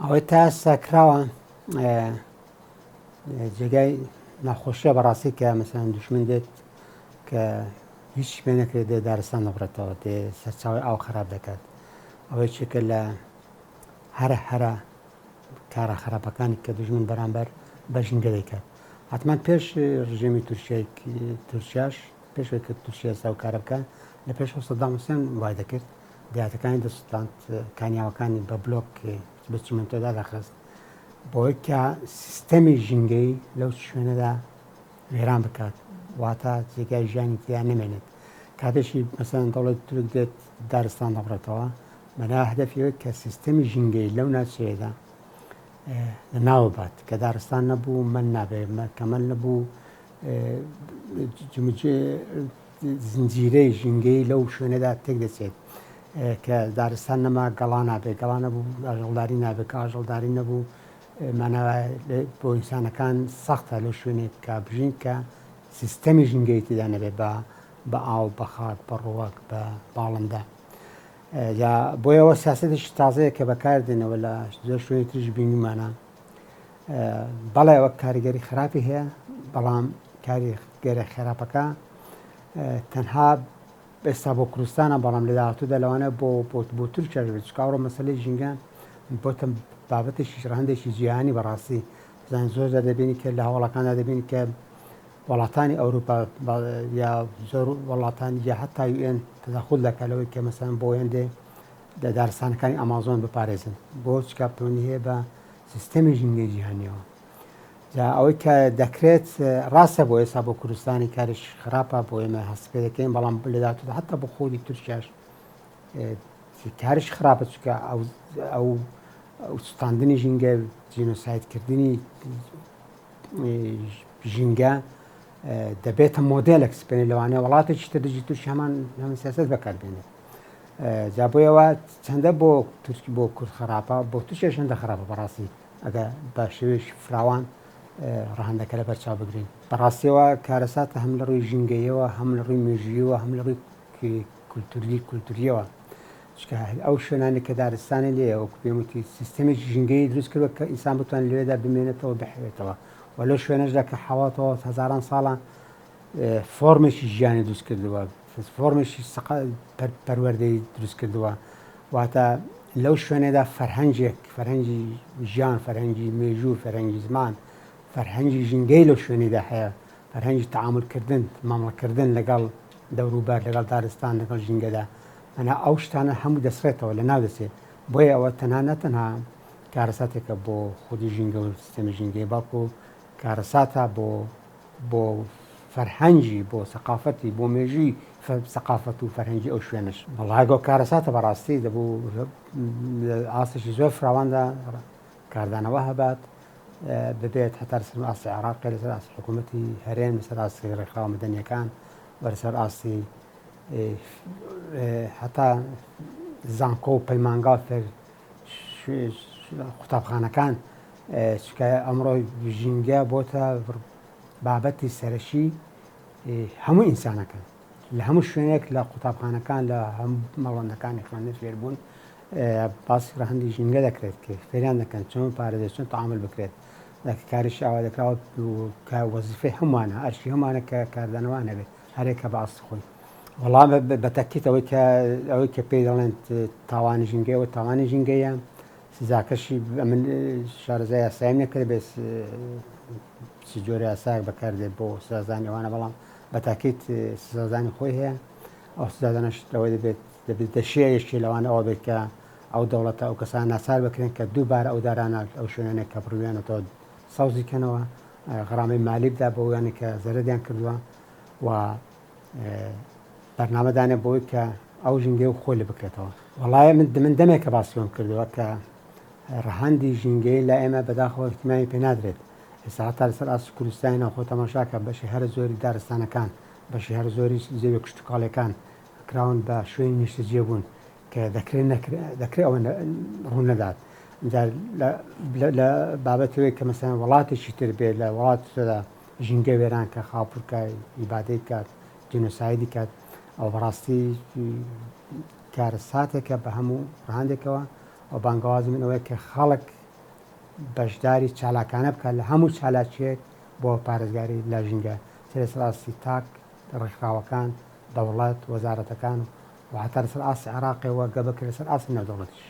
ئەوەی تا سەکراوە جێگای ناخۆشیە بەڕاستی کە مەسەڵەن دوژمن دێت کە هیچ پێ نەکرێت دێ دارستان دەبڕێتەوە دێ سەرچاوی ئاو خراپ دەکات ئەوەی چێکە لە هەرە کارە خراپەکانی کە دوژمن بەرامبەر بەژینگە دەیکات حتمان پێش ڕژێمی تورکیاش پێشەوەی کە تورکیا ئێستا و کارە بکات لە پێش سەدام حوسێن وای دەکرد دیاتەکانی دەسوڵاند کانیاوەکانی بە بلۆک بە چیمەنتۆدا دەخست بۆی کە سیستەمی ژینگەی لەو شوێنەدا وێران بکات واتە جێگای ژیانی تیا نەمێنێت کاتێکی مەسەڵەن دەوڵەتی تورک دێت دارستان دەبڕێتەوە بەنا هەدەفەوەی کە سیستەمی ژینگەی لەو ناوچەیەدا لەناوە بات کە دارستان نەبوو من نابێت کەمەل نەبوو زنجیرەی ژینگەی لەو شوێنەدا تێک دەچێت کە دارستان نەما گەڵا نابێت گەڵا نەبوو ئاژەڵداری نابێت کە ئاژەڵداری نەبوو ماناوە بۆ ئینسانەکان سەختە لەو شوێنێک کە بژین کە سیستەمی ژینگەی تێدا نەبێت بە ئاو بە خاک بە ڕۆوەک بە باڵندا یا بۆیەوە سیاسەتێکی تازەیە کە بەکاردێنەوە لە زۆر شوێنی تریش بینیمانە بەڵێ ئەوە کاریگەری خراپی هەیە بەڵام کاریگەری خراپەکە تەنها ئێستا بۆ کوردستانە بەڵام لە داهاتوودا لەوانە بۆ تورکیاش بێت چکاوڕۆ مەسەلەی ژینگان بۆتە بابەتێکی هەندێکی جیهانی بەڕاستی زان زۆردا دەبینی کە لە هەوڵەکاندا دەبینی کە وڵاتانی ئەوروپا یا زۆر وڵاتانی یا هەتا UN تەداخل دەکاتەوەی کە مەسەڵەن بۆ هێندێ لە دارستانەکانی ئەمازۆن بپارێزن بۆ چکا پەیوەندی هەیە بە سیستەمی ژینگەی جیهانیەوە جا ئەوەی کە دەکرێت ڕاستە بۆ ئێستا بۆ کوردستانی کاریش خراپە بۆ ئێمە هەست پێ دەکەین بەڵام لە داهاتوودا هەتا بۆ خۆی تورکیاش کاریش خراپە چکە ئەو سوتاندنی ژینگە جینۆسایدکردنی ژینگە دەبێتە مۆدێلێک سپێنی لەوانەیە وڵاتێکی تر دژی تووشی هەمان سیاسەت بەکاربێنێت جا بۆیەوە چەندە بۆ تورکی بۆ کورد خراپە بۆ تووشێش هەندە خراپە بەڕاستی ئەگە بە شێوەیەکی فراوان ڕەهەندەکە لە بەرچاو بگرین بەڕاستیەوە کارەساتە هەم لە ڕووی ژینگەیەوە هەم لە ڕووی مێژوییەوە هەم لە ڕووی کولتوریەوە چکە ئەو شوێنانی کە دارستانی لێە وەکو پێم وتی سیستەمێکی ژینگەی دروست کردوە کە ئینسان بتوانێت لەوێدا بمێنێتەوە بحوێتەوە و لەو شوێنەشدا کە حەواتەوە هەزاران ساڵە فۆرمێکی ژیانی دروست کردووە فۆرمێکی پەروەردەی دروست کردووە واتە لەو شوێنێدا فەرهەنگی ژیان فەرهەنگی مێژوو فەرهەنگی زمان فەرهەنگی ژینگەی لەو شوێنیدا هەیە فەرهەنگی تەعاملکردن مامەڵەکردن لەگەڵ دەوروبەر لەگەڵ دارستان لەگەڵ ژینگەدا ئەنا ئەو شتانە هەموو دەسرێتەوە لە ناو دەچێت بۆیە ئەوە تەنها کارەساتێکە بۆ خودی ژینگە و سیستەمی ژینگەی باکو کارەساتە بۆ فەرهەنگی بۆ سەقافەتی بۆ مێژووی سەقافەت و فەرهەنگی ئەو شوێنش بەڵاگۆ کارەساتە بەڕاستی دەبوو ئاسێکی زۆر فراواندا کاردانەوە هەبات ببێت هەتا لەسەر ئاسی عێراقی لەسەر ئاسی حکوومەتی هەرێم لەسەر ئاسی ڕێکخراوە مەدەنیەکان وەرسەر ئاسی هەتا زانکۆ و پەیمانگا قوتابخانەکان چکە ئەمڕۆ ژینگە بۆتە بابەتی سەرەکی هەموو ئینسانەکان لە هەموو شوێنێک لە قوتابخانەکان لە هەموو مەڵەندەکانی خوێندن فێربوون باسی ڕەهەندی ژینگە دەکرێت کە فێریان دەکەن چۆن پارێزێت چۆن تەعامل بکرێت کاریش ئاوا دەکراوە کە وەزیفەی هەمووانە ئەرشی هەمووانە کە کاردانەوانە بێت هەرێکە بە ئاستی خۆی وەڵام بەتەکیت ئەوەی کە پێی دەڵێن تاوانی ژینگەیەوە تاوانی ژینگەیە سزاکەشی من شارەزای یاسایی نەکرد بێت جۆری یاساک بەکاردێت بۆ سزازانی ئەوانە بەڵام بەتاکیت سزازانی خۆی هەیە ئەو سزادانەش ئەوەی دەبێت دەشەیەشی لەوانە ئەوە بێت کە ئەو دەوڵەتە ئەو کەسان ناچار بکرێن کە دووبارە ئەو دارانە ئەو شوێنانێک کە بڕویانەوە سەوزی کەنەوە غەڕامەی مالی بدا بۆ ئەوانی کە زەرەریان کردووە و بەرنامەدانێت بۆی کە ئەو ژینگەی و خۆی لێ بکرێتەوە وەڵایە من دەمێکە باسیۆم کردووە کە ڕەهەندی ژینگەی لە ئێمە بەداخەوە احتیمامی پێ نادرێت ئێستا هەتا لەسەر ئاسی کوردستانی ناوخۆ تەماشاکە بەشی هەر زۆری دارستانەکان بەشی هەر زۆری زێوی کشتتوکاڵەکان کراون بە شوێنی نیشتەجێ بوون کە دەکرێت ئەوە ڕوون نەدات لە بابەتەوەی کە مەسەڵەن وڵاتێکی تر بێت لە وڵاتدا ژینگە وێران کە خاپوورکە ئیبادەی کات جینۆسایدی کات ئەو بەڕاستی کارەساتێکە بە هەموو ڕەهەندێکەوە ئەو بانگەوازی من ئەوەیە کە خەڵک بەشداری چالاکانە بکات لە هەموو چالاکیەک بۆ پارێزگاری لە ژینگە سەر ئاستی تاک ڕێکخراوەکان دەوڵەت وەزارەتەکان و هەتا لەسەر ئاستی عێراقیەوە گە بکرێت سەر ئاستی نێودەوڵەتیش.